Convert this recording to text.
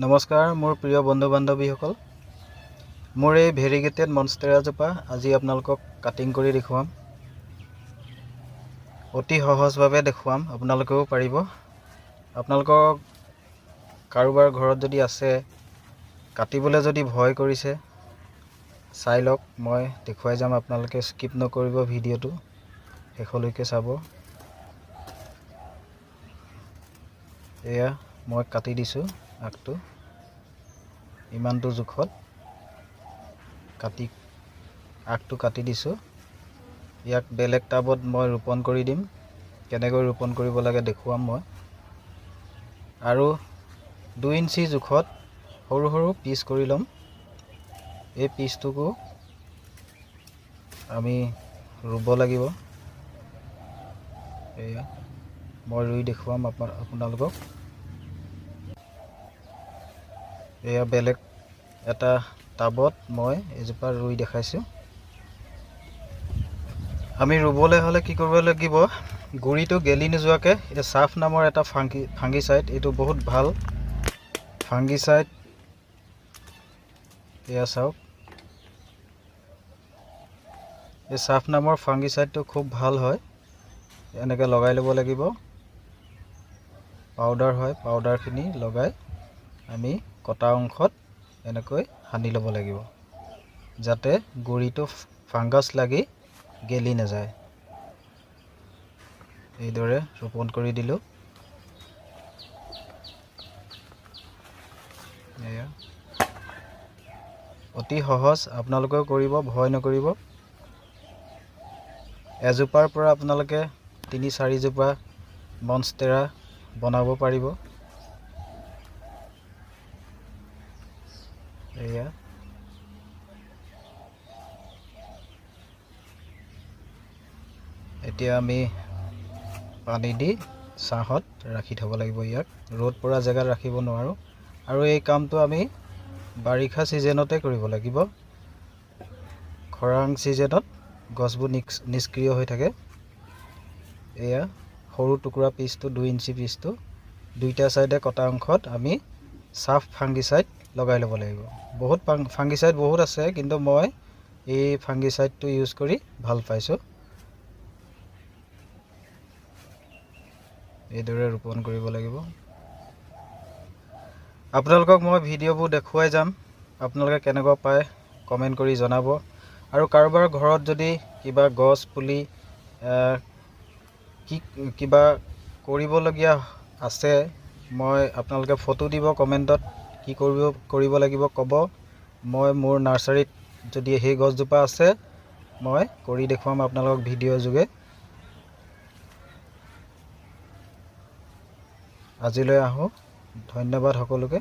নমস্কাৰ মোৰ প্ৰিয় বন্ধু বান্ধৱীসকল মোৰ এই ভেৰিগেটেড মনষ্টেৰা জোপা আজি আপোনালোকক কাটিং কৰি দেখুৱাম অতি সহজভাৱে দেখুৱাম আপোনালোকেও পাৰিব আপোনালোকৰ কাৰোবাৰ ঘৰত যদি আছে কাটিবলৈ যদি ভয় কৰিছে চাই লওক মই দেখুৱাই যাম আপোনালোকে স্কিপ নকৰিব ভিডিঅ'টো শেষলৈকে চাব এয়া মই কাটি দিছোঁ আগটো ইমানটো জোখত আগটো কাটি দিছোঁ ইয়াক বেলেগ টাবত মই ৰোপণ কৰি দিম কেনেকৈ ৰোপণ কৰিব লাগে দেখুৱাম মই আৰু 2 ইঞ্চি জোখত সৰু সৰু পিচ কৰি ল'ম এই পিচটোকো আমি ৰুব লাগিব এয়া মই ৰুই দেখুৱাম আপোনালোকক এয়া বেলেগ এটা টাবত মই এজোপা ৰুই দেখাইছোঁ আমি ৰুবলৈ হ'লে কি কৰিব লাগিব গুৰিটো গেলি নোযোৱাকৈ এই চাফ নামৰ এটা ফাংগিচাইড এইটো বহুত ভাল ফাংগিচাইড এয়া চাওক এই চাফ নামৰ ফাংগিচাইডটো খুব ভাল হয় এনেকৈ লগাই ল'ব লাগিব পাউডাৰ হয় পাউডাৰখিনি লগাই আমি কটা অংশত এনেকৈ সানি ল'ব লাগিব যাতে গুৰিটো ফাংগাছ লাগি গেলি নাযায় এইদৰে ৰোপণ কৰি দিলোঁ এয়া অতি সহজ আপোনালোকেও কৰিব ভয় নকৰিব এজোপাৰ পৰা আপোনালোকে 3-4 জোপা মনষ্টেৰা বনাব পাৰিব এয়া এতিয়া আমি পানী দি ছাঁহত ৰাখি থ'ব লাগিব ইয়াক ৰ'দ পৰা জেগাত ৰাখিব নোৱাৰোঁ আৰু এই কামটো আমি বাৰিষা ছিজনতে কৰিব লাগিব খৰাং ছিজনত গছবোৰ নিষ্ক্ৰিয় হৈ থাকে এয়া সৰু টুকুৰা পিচটো 2 ইঞ্চি পিচটো দুইটা চাইডে কটা অংশত আমি চাফ ফাংগিচাইড লগাই ল'ব লাগিব বহুত ফাংগিচাইড বহুত আছে কিন্তু মই এই ফাংগিচাইডটো ইউজ কৰি ভাল পাইছোঁ এইদৰে ৰোপণ কৰিব লাগিব আপোনালোকক মই ভিডিঅ'বোৰ দেখুৱাই যাম আপোনালোকে কেনেকুৱা পায় কমেণ্ট কৰি জনাব আৰু কাৰোবাৰ ঘৰত যদি কিবা গছ পুলি কিবা কৰিবলগীয়া আছে মই আপোনালোকে ফটো দিব কমেণ্টত কি কৰিব লাগিব ক'ব মই মোৰ নাৰ্চাৰীত যদি সেই গছজোপা আছে মই কৰি দেখুৱাম আপোনালোকক ভিডিঅ' যোগে আজিলৈ আহোঁ ধন্যবাদ সকলোকে